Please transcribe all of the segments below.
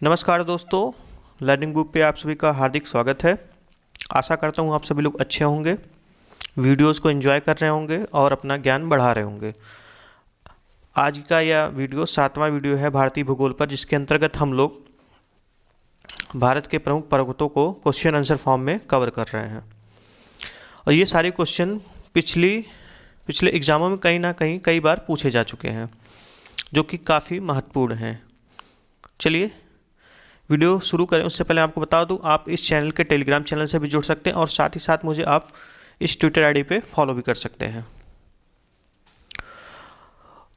नमस्कार दोस्तों, learning book पे आप सभी का हार्दिक स्वागत है। आशा करता हूँ आप सभी लोग अच्छे होंगे, वीडियोस को एंजॉय कर रहे होंगे और अपना ज्ञान बढ़ा रहे होंगे। आज का यह वीडियो 7वां वीडियो है भारतीय भूगोल पर, जिसके अंतर्गत हम लोग भारत के प्रमुख पर्वतों को क्वेश्चन आंसर फॉर्म में कवर कर रहे हैं। और ये सारे क्वेश्चन पिछले एग्जामों में कहीं ना कहीं कई बार पूछे जा चुके हैं, जो कि काफ़ी महत्वपूर्ण हैं। चलिए वीडियो शुरू करें उससे पहले आपको बता दूं, आप इस चैनल के टेलीग्राम चैनल से भी जुड़ सकते हैं और साथ ही साथ मुझे आप इस ट्विटर आईडी पे फॉलो भी कर सकते हैं।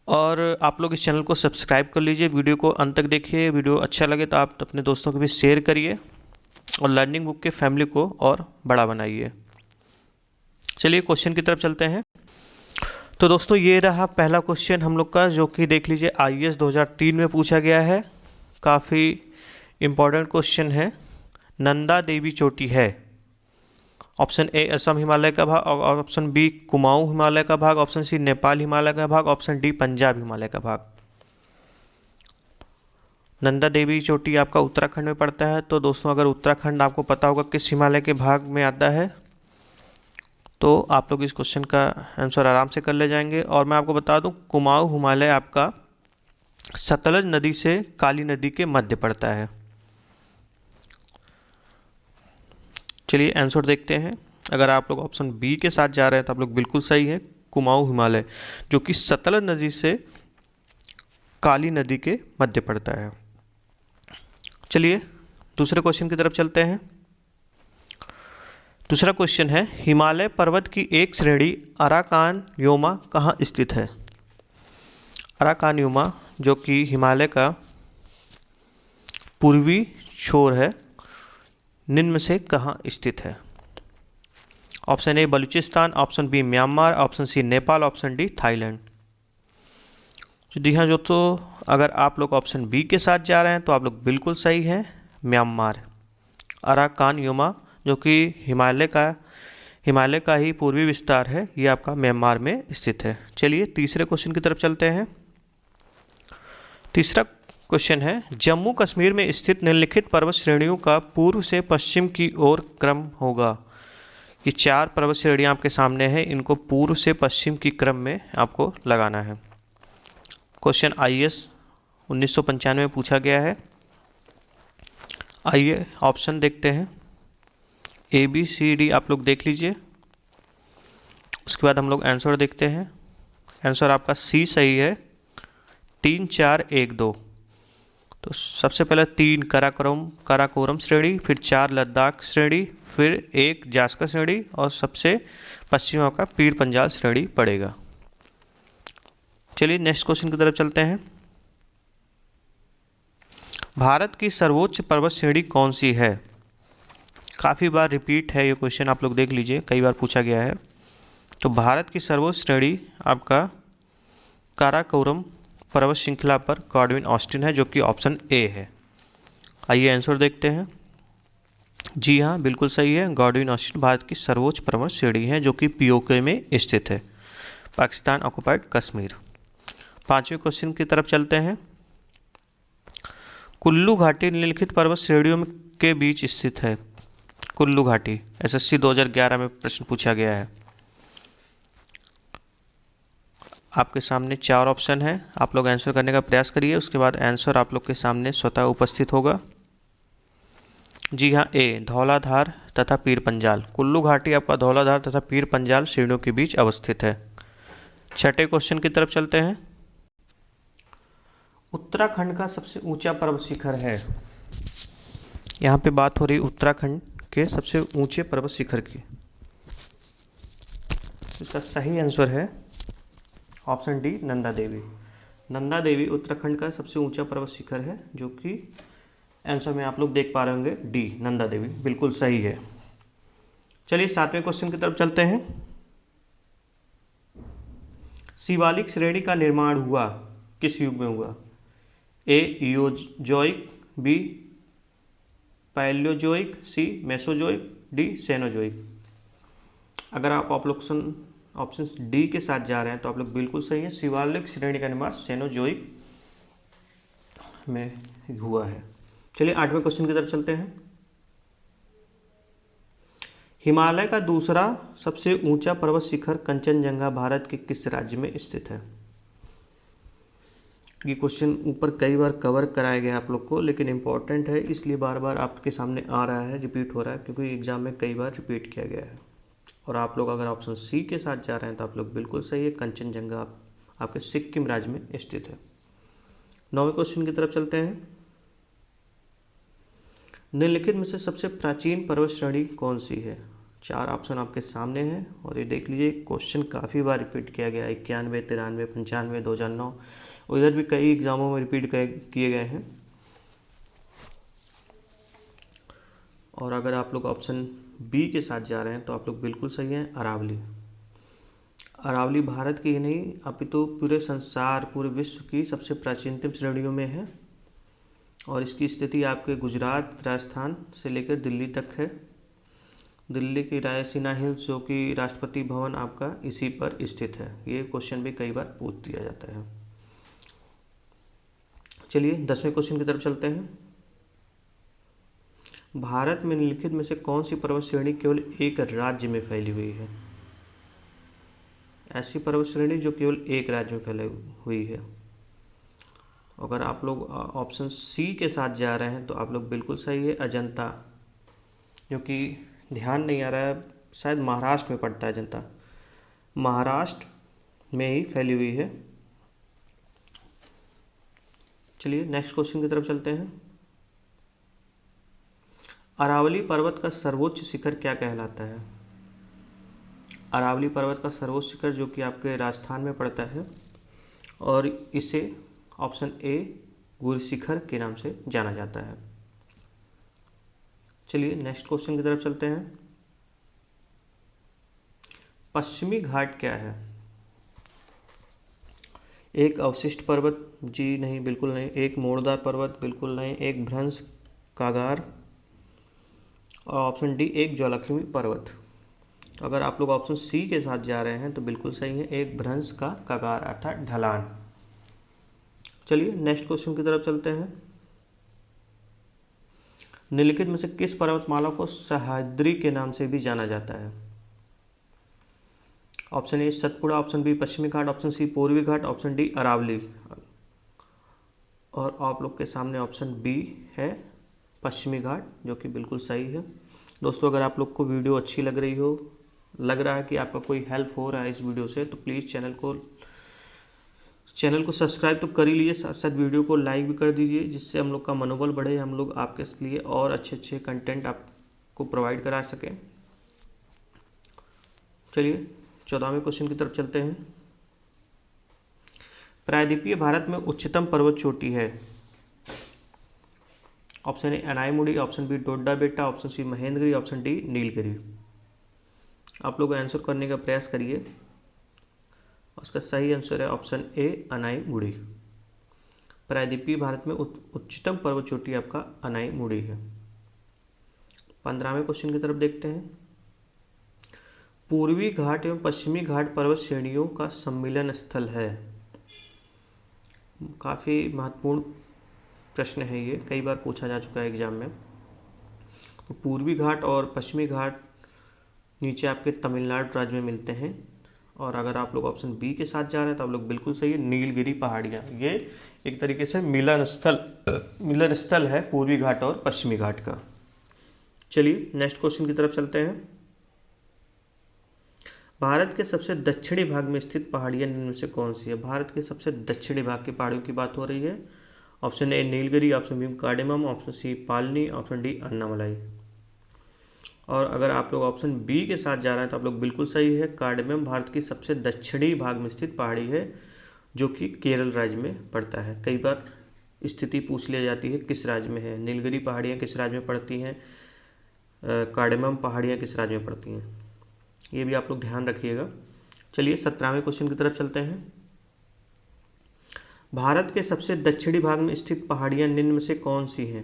और आप लोग इस चैनल को सब्सक्राइब कर लीजिए, वीडियो को अंत तक देखिए। वीडियो अच्छा लगे तो आप अपने दोस्तों को भी शेयर करिए और लर्निंग बुक के फैमिली को और बड़ा बनाइए। चलिए क्वेश्चन की तरफ चलते हैं। तो दोस्तों ये रहा पहला क्वेश्चन हम लोग का, जो कि देख लीजिए IAS 2003 में पूछा गया है। काफ़ी इम्पॉर्टेंट क्वेश्चन है। नंदा देवी चोटी है। ऑप्शन ए असम हिमालय का भाग, ऑप्शन बी कुमाऊं हिमालय का भाग, ऑप्शन सी नेपाल हिमालय का भाग, ऑप्शन डी पंजाब हिमालय का भाग। नंदा देवी चोटी आपका उत्तराखंड में पड़ता है। तो दोस्तों अगर उत्तराखंड आपको पता होगा किस हिमालय के भाग में आता है, तो आप लोग इस क्वेश्चन का आंसर आराम से कर ले जाएंगे। और मैं आपको बता दूं, कुमाऊं हिमालय आपका सतलज नदी से काली नदी के मध्य पड़ता है। चलिए आंसर देखते हैं। अगर आप लोग ऑप्शन बी के साथ जा रहे हैं तो आप लोग बिल्कुल सही है, कुमाऊं हिमालय, जो कि सतलज नदी से काली नदी के मध्य पड़ता है। चलिए दूसरे क्वेश्चन की तरफ चलते हैं। दूसरा क्वेश्चन है, हिमालय पर्वत की एक श्रेणी अराकान योमा कहाँ स्थित है? अराकान योमा जो कि हिमालय का पूर्वी छोर है, निम्न में से कहाँ स्थित है? Option A Balochistan, option B Myanmar, option C Nepal, option D Thailand. जी हाँ दोस्तों, अगर आप लोग ऑप्शन बी के साथ जा रहे हैं तो आप लोग बिल्कुल सही हैं, म्यांमार। अराकान योमा जो कि हिमालय का ही पूर्वी विस्तार है, ये आपका म्यांमार में स्थित है। चलिए तीसरे क्वेश्चन की तरफ चलते हैं। तीसरा क्वेश्चन है, जम्मू कश्मीर में स्थित निम्नलिखित पर्वत श्रेणियों का पूर्व से पश्चिम की ओर क्रम होगा। ये 4 पर्वत श्रेणियां आपके सामने हैं, इनको पूर्व से पश्चिम की क्रम में आपको लगाना है। क्वेश्चन IAS 1995 में पूछा गया है। आइए ऑप्शन देखते हैं। ABCD आप लोग देख लीजिए, उसके बाद हम लोग आंसर देखते हैं। आंसर आपका सी सही है, 3 4 1 2। तो सबसे पहले 3 काराकोरम श्रेणी, फिर 4 लद्दाख श्रेणी, फिर 1 जास्कर श्रेणी और सबसे पश्चिम आपका पीर पंजाल श्रेणी पड़ेगा। चलिए नेक्स्ट क्वेश्चन की तरफ चलते हैं। भारत की सर्वोच्च पर्वत श्रेणी कौन सी है? काफ़ी बार रिपीट है ये क्वेश्चन, आप लोग देख लीजिए, कई बार पूछा गया है। तो भारत की सर्वोच्च श्रेणी आपका काराकोरम पर्वत श्रृंखला पर गॉडविन ऑस्टिन है, जो कि ऑप्शन ए है। आइए आंसर देखते हैं। जी हाँ बिल्कुल सही है, गॉडविन ऑस्टिन भारत की सर्वोच्च पर्वत श्रेणी है, जो कि POK में स्थित है, पाकिस्तान ऑक्युपाइड कश्मीर। 5वें क्वेश्चन की तरफ चलते हैं। कुल्लू घाटी निम्नलिखित पर्वत श्रेणियों के बीच स्थित है। कुल्लू घाटी SSC 2011 में प्रश्न पूछा गया है। आपके सामने 4 ऑप्शन है, आप लोग आंसर करने का प्रयास करिए, उसके बाद आंसर आप लोग के सामने स्वतः उपस्थित होगा। जी हाँ, ए धौलाधार तथा पीर पंजाल। कुल्लू घाटी आपका धौलाधार तथा पीर पंजाल श्रेणियों के बीच अवस्थित है। 6ठे क्वेश्चन की तरफ चलते हैं। उत्तराखंड का सबसे ऊंचा पर्वत शिखर है। यहाँ पे बात हो रही उत्तराखंड के सबसे ऊंचे पर्वत शिखर की। इसका सही आंसर है ऑप्शन डी नंदा देवी। नंदा देवी उत्तराखंड का सबसे ऊंचा पर्वत शिखर है, जो कि आंसर में आप लोग देख पा रहे होंगे, डी नंदा देवी बिल्कुल सही है। चलिए 7वें क्वेश्चन की तरफ चलते हैं। शिवालिक श्रेणी का निर्माण हुआ किस युग में हुआ? ए ईओजोइक, बी पैलियोजोइक, सी मेसोजोइक, डी सेनोजोइक। अगर आप ऑप्शन डी के साथ जा रहे हैं तो आप लोग बिल्कुल सही है, शिवालिक श्रेणी का निर्माण सेनोजोइक में हुआ है। चलिए 8वें क्वेश्चन की तरफ चलते हैं। हिमालय का दूसरा सबसे ऊंचा पर्वत शिखर कंचनजंगा भारत के किस राज्य में स्थित है? ये क्वेश्चन ऊपर कई बार कवर कराया गया आप लोग को, लेकिन इंपॉर्टेंट है इसलिए बार बार आपके सामने आ रहा है, रिपीट हो रहा है, क्योंकि एग्जाम में कई बार रिपीट किया गया है। और आप लोग अगर ऑप्शन सी के साथ जा रहे हैं तो आप लोग बिल्कुल सही है, कंचनजंगा आपके सिक्किम राज्य में स्थित है। 9वें क्वेश्चन की तरफ चलते हैं। निम्नलिखित में से सबसे प्राचीन पर्वत श्रेणी कौन सी है? 4 ऑप्शन आपके सामने हैं और ये देख लीजिए क्वेश्चन काफ़ी बार रिपीट किया गया है, 91, 93, 95, 2009, उधर भी कई एग्जामों में रिपीट किए गए हैं। और अगर आप लोग ऑप्शन बी के साथ जा रहे हैं तो आप लोग बिल्कुल सही हैं, अरावली। अरावली भारत की ही नहीं अपितु पूरे संसार, पूरे विश्व की सबसे प्राचीनतम श्रेणियों में है और इसकी स्थिति आपके गुजरात, राजस्थान से लेकर दिल्ली तक है। दिल्ली की रायसीना हिल्स जो कि राष्ट्रपति भवन आपका इसी पर स्थित है। ये क्वेश्चन भी कई बार पूछ दिया जाता है। चलिए 10वें क्वेश्चन की तरफ चलते हैं। भारत में निम्नलिखित में से कौन सी पर्वत श्रेणी केवल एक राज्य में फैली हुई है? ऐसी पर्वत श्रेणी जो केवल एक राज्य में फैली हुई है। अगर आप लोग ऑप्शन सी के साथ जा रहे हैं तो आप लोग बिल्कुल सही है, अजंता, जो कि ध्यान नहीं आ रहा है, शायद महाराष्ट्र में पड़ता है अजंता, महाराष्ट्र में ही फैली हुई है। चलिए नेक्स्ट क्वेश्चन की तरफ चलते हैं। अरावली पर्वत का सर्वोच्च शिखर क्या कहलाता है? अरावली पर्वत का सर्वोच्च शिखर जो कि आपके राजस्थान में पड़ता है और इसे ऑप्शन ए गुरु शिखर के नाम से जाना जाता है। चलिए नेक्स्ट क्वेश्चन की तरफ चलते हैं। पश्चिमी घाट क्या है? एक अवशिष्ट पर्वत? जी नहीं, बिल्कुल नहीं। एक मोड़दार पर्वत? बिल्कुल नहीं। एक भ्रंश कागार? और ऑप्शन डी एक ज्वालामुखी पर्वत। अगर आप लोग ऑप्शन सी के साथ जा रहे हैं तो बिल्कुल सही है, एक भ्रंश का कागार अर्थात ढलान। चलिए नेक्स्ट क्वेश्चन की तरफ चलते हैं। निम्नलिखित में से किस पर्वतमाला को सह्याद्री के नाम से भी जाना जाता है? Option A Satpura, option B Pashchimi Ghat, option C पूर्वी घाट, ऑप्शन डी अरावली। और आप लोग के सामने ऑप्शन बी है पश्चिमी घाट, जो कि बिल्कुल सही है। दोस्तों अगर आप लोग को वीडियो अच्छी लग रही हो, लग रहा है कि आपका कोई हेल्प हो रहा है इस वीडियो से, तो प्लीज़ चैनल को सब्सक्राइब तो कर ही लीजिए, साथ साथ वीडियो को लाइक भी कर दीजिए, जिससे हम लोग का मनोबल बढ़े, हम लोग आपके लिए और अच्छे अच्छे कंटेंट आपको प्रोवाइड करा सकें। चलिए 14वें क्वेश्चन की तरफ चलते हैं। प्रायद्वीपीय भारत में उच्चतम पर्वत चोटी है? Option A Anamudi, option B Doda Betta, option C Mahendragiri, option D Nilgiri. आप लोग आंसर करने का प्रयास करिए। उसका सही आंसर है ऑप्शन ए अनाईमुड़ी। प्रायद्वीपीय भारत में उच्चतम पर्वत चोटी आपका अनाईमुड़ी है। 15वें क्वेश्चन की तरफ देखते हैं। पूर्वी घाट एवं पश्चिमी घाट पर्वत श्रेणियों का सम्मिलन स्थल है? काफ़ी महत्वपूर्ण प्रश्न है ये, कई बार पूछा जा चुका है एग्जाम में। तो पूर्वी घाट और पश्चिमी घाट नीचे आपके तमिलनाडु राज्य में मिलते हैं। और अगर आप लोग ऑप्शन बी के साथ जा रहे हैं तो आप लोग बिल्कुल सही है, नीलगिरी पहाड़ियाँ। ये एक तरीके से मिलन स्थल है पूर्वी घाट और पश्चिमी घाट का। चलिए नेक्स्ट क्वेश्चन की तरफ चलते हैं। भारत के सबसे दक्षिणी भाग में स्थित पहाड़ियाँ निम्न में से कौन सी है? भारत के सबसे दक्षिणी भाग की पहाड़ियों की बात हो रही है। Option A Nilgiri, option B cardamom, option C Palani, option D Annamalai. और अगर आप लोग ऑप्शन बी के साथ जा रहे हैं तो आप लोग बिल्कुल सही है, कार्डेमम भारत की सबसे दक्षिणी भाग में स्थित पहाड़ी है, जो कि केरल राज्य में पड़ता है। कई बार स्थिति पूछ ली जाती है किस राज्य में है, नीलगिरी पहाड़ियाँ किस राज्य में पड़ती हैं, कार्डेमम पहाड़ियाँ किस राज्य में पड़ती हैं, ये भी आप लोग ध्यान रखिएगा। चलिए 17वें क्वेश्चन की तरफ चलते हैं। भारत के सबसे दक्षिणी भाग में स्थित पहाड़ियाँ निम्न में से कौन सी हैं?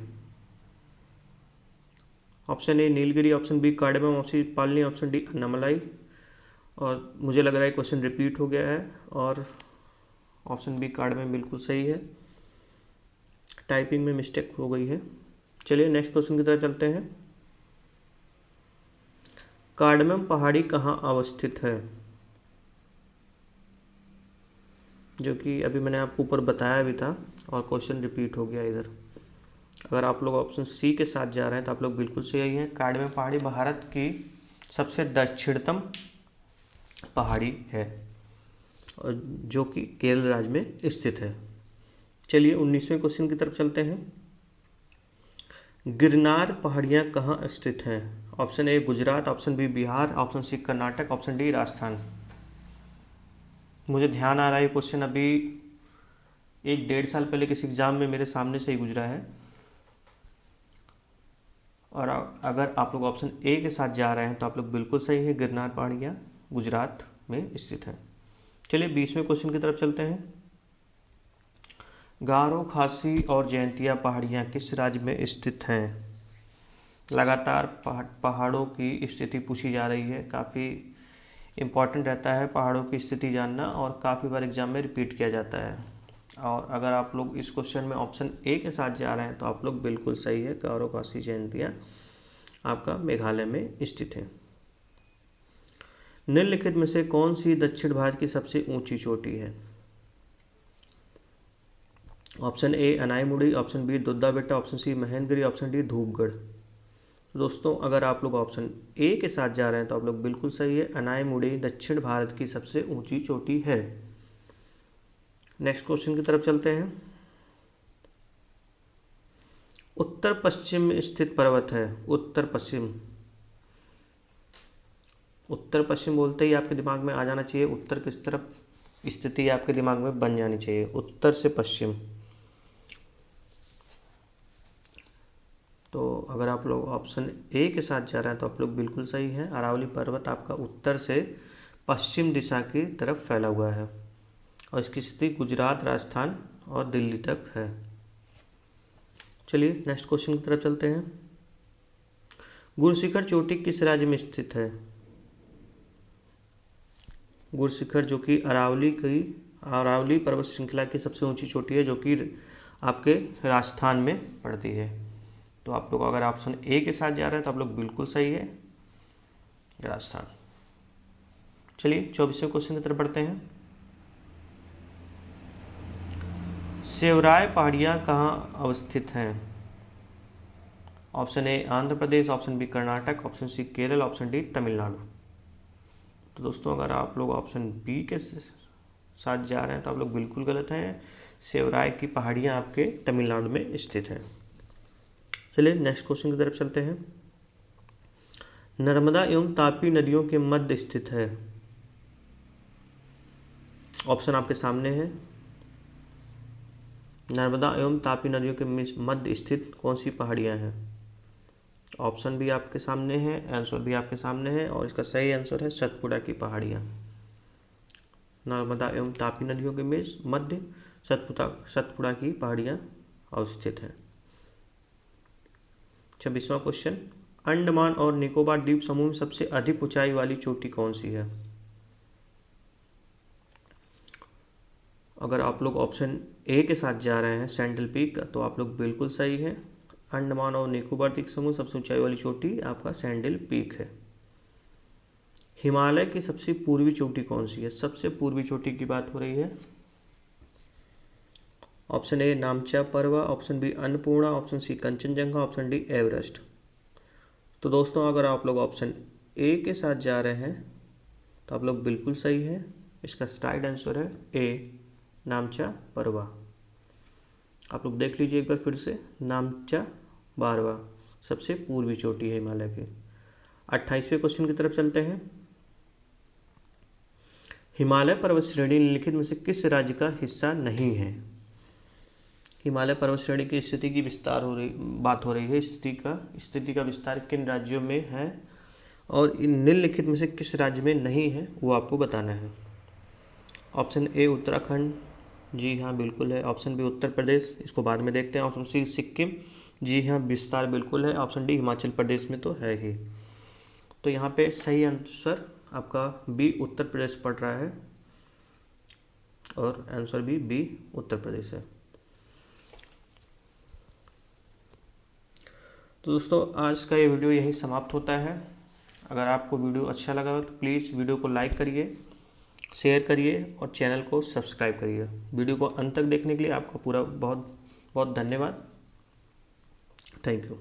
Option A Nilgiri, option B cardamom, option Palani, option D Annamalai. और मुझे लग रहा है क्वेश्चन रिपीट हो गया है और ऑप्शन बी कार्डेमम बिल्कुल सही है, टाइपिंग में मिस्टेक हो गई है। चलिए नेक्स्ट क्वेश्चन की तरफ चलते हैं। कार्डमम पहाड़ी कहाँ अवस्थित है? जो कि अभी मैंने आपको ऊपर बताया भी था और क्वेश्चन रिपीट हो गया इधर। अगर आप लोग ऑप्शन सी के साथ जा रहे हैं तो आप लोग बिल्कुल सही हैं। कार्डमम पहाड़ी भारत की सबसे दक्षिणतम पहाड़ी है और जो कि केरल राज्य में स्थित है। चलिए 19वें क्वेश्चन की तरफ चलते हैं। गिरनार पहाड़ियाँ कहाँ स्थित हैं? Option A Gujarat, option B Bihar, option C Karnataka, option D Rajasthan. मुझे ध्यान आ रहा है ये क्वेश्चन अभी 1-1.5 साल पहले किसी एग्जाम में मेरे सामने से ही गुजरा है। और अगर आप लोग ऑप्शन ए के साथ जा रहे हैं तो आप लोग बिल्कुल सही है। गिरनार पहाड़ियाँ गुजरात में स्थित हैं। चलिए 20वें क्वेश्चन की तरफ चलते हैं। गारो, खासी और जयंतिया पहाड़ियाँ किस राज्य में स्थित हैं? लगातार पहाड़ों की स्थिति पूछी जा रही है। काफ़ी इम्पॉर्टेंट रहता है पहाड़ों की स्थिति जानना और काफ़ी बार एग्जाम में रिपीट किया जाता है। और अगर आप लोग इस क्वेश्चन में ऑप्शन ए के साथ जा रहे हैं तो आप लोग बिल्कुल सही है। गारो, खासी, जयंतिया आपका मेघालय में स्थित है। निम्नलिखित में से कौन सी दक्षिण भारत की सबसे ऊंची चोटी है? Option A Anamudi, option B Doddabetta, option C Mahendragiri, option D Dhupgarh. दोस्तों अगर आप लोग ऑप्शन ए के साथ जा रहे हैं तो आप लोग बिल्कुल सही है। अनाईमुड़ी दक्षिण भारत की सबसे ऊंची चोटी है। नेक्स्ट क्वेश्चन की तरफ चलते हैं। उत्तर पश्चिम में स्थित पर्वत है। उत्तर पश्चिम, उत्तर पश्चिम बोलते ही आपके दिमाग में आ जाना चाहिए उत्तर किस तरफ स्थिति आपके दिमाग में बन जानी चाहिए। उत्तर से पश्चिम, तो अगर आप लोग ऑप्शन ए के साथ जा रहे हैं तो आप लोग बिल्कुल सही हैं। अरावली पर्वत आपका उत्तर से पश्चिम दिशा की तरफ फैला हुआ है और इसकी स्थिति गुजरात, राजस्थान और दिल्ली तक है। चलिए नेक्स्ट क्वेश्चन की तरफ चलते हैं। गुरशिखर चोटी किस राज्य में स्थित है? गुरशिखर जो कि अरावली पर्वत श्रृंखला की सबसे ऊंची चोटी है जो कि आपके राजस्थान में पड़ती है। तो आप लोग अगर ऑप्शन ए के साथ जा रहे हैं तो आप लोग बिल्कुल सही है, राजस्थान। चलिए 24वें क्वेश्चन की तरफ बढ़ते हैं। सेवराय पहाड़ियाँ कहाँ अवस्थित हैं? Option A Andhra Pradesh, option B Karnataka, option C Kerala, option D Tamil Nadu. तो दोस्तों अगर आप लोग ऑप्शन बी के साथ जा रहे हैं तो आप लोग बिल्कुल गलत हैं। सेवराय की पहाड़ियाँ आपके तमिलनाडु में स्थित है। चलिए नेक्स्ट क्वेश्चन की तरफ चलते हैं। नर्मदा एवं तापी नदियों के मध्य स्थित है। ऑप्शन आपके सामने है। नर्मदा एवं तापी नदियों के मध्य स्थित कौन सी पहाड़ियाँ हैं? ऑप्शन भी आपके सामने है, आंसर भी आपके सामने है और इसका सही आंसर है सतपुड़ा की पहाड़ियाँ। नर्मदा एवं तापी नदियों के मध्य सतपुड़ा की पहाड़ियाँ अवस्थित हैं। 26वां क्वेश्चन। अंडमान और निकोबार द्वीप समूह में सबसे अधिक ऊंचाई वाली चोटी कौन सी है? अगर आप लोग ऑप्शन ए के साथ जा रहे हैं सैंडल पीक तो आप लोग बिल्कुल सही है। अंडमान और निकोबार द्वीप समूह सबसे ऊंचाई वाली चोटी आपका सैंडल पीक है। हिमालय की सबसे पूर्वी चोटी कौन सी है? सबसे पूर्वी चोटी की बात हो रही है। ऑप्शन ए नामचा पर्वत, option B Annapurna, option C Kanchenjunga, option D Everest. तो दोस्तों अगर आप लोग ऑप्शन ए के साथ जा रहे हैं तो आप लोग बिल्कुल सही है। इसका राइट आंसर है ए नामचा परवा। आप लोग देख लीजिए एक बार फिर से। नामचा बारवा सबसे पूर्वी चोटी है हिमालय की। 28वें क्वेश्चन की तरफ चलते हैं। हिमालय पर्वत श्रेणी निम्नलिखित में से किस राज्य का हिस्सा नहीं है? हिमालय पर्वत श्रेणी की स्थिति की बात हो रही है। स्थिति का विस्तार किन राज्यों में है और इन निम्नलिखित में से किस राज्य में नहीं है वो आपको बताना है। ऑप्शन ए उत्तराखंड, जी हाँ बिल्कुल है। ऑप्शन बी उत्तर प्रदेश, इसको बाद में देखते हैं। ऑप्शन सी सिक्किम, जी हाँ विस्तार बिल्कुल है। ऑप्शन डी हिमाचल प्रदेश में तो है ही। तो यहाँ पे सही आंसर आपका बी उत्तर प्रदेश पड़ रहा है और आंसर भी बी उत्तर प्रदेश है। तो दोस्तों आज का ये वीडियो यही समाप्त होता है। अगर आपको वीडियो अच्छा लगा हो तो प्लीज़ वीडियो को लाइक करिए, शेयर करिए और चैनल को सब्सक्राइब करिए। वीडियो को अंत तक देखने के लिए आपका पूरा बहुत बहुत धन्यवाद। Thank you.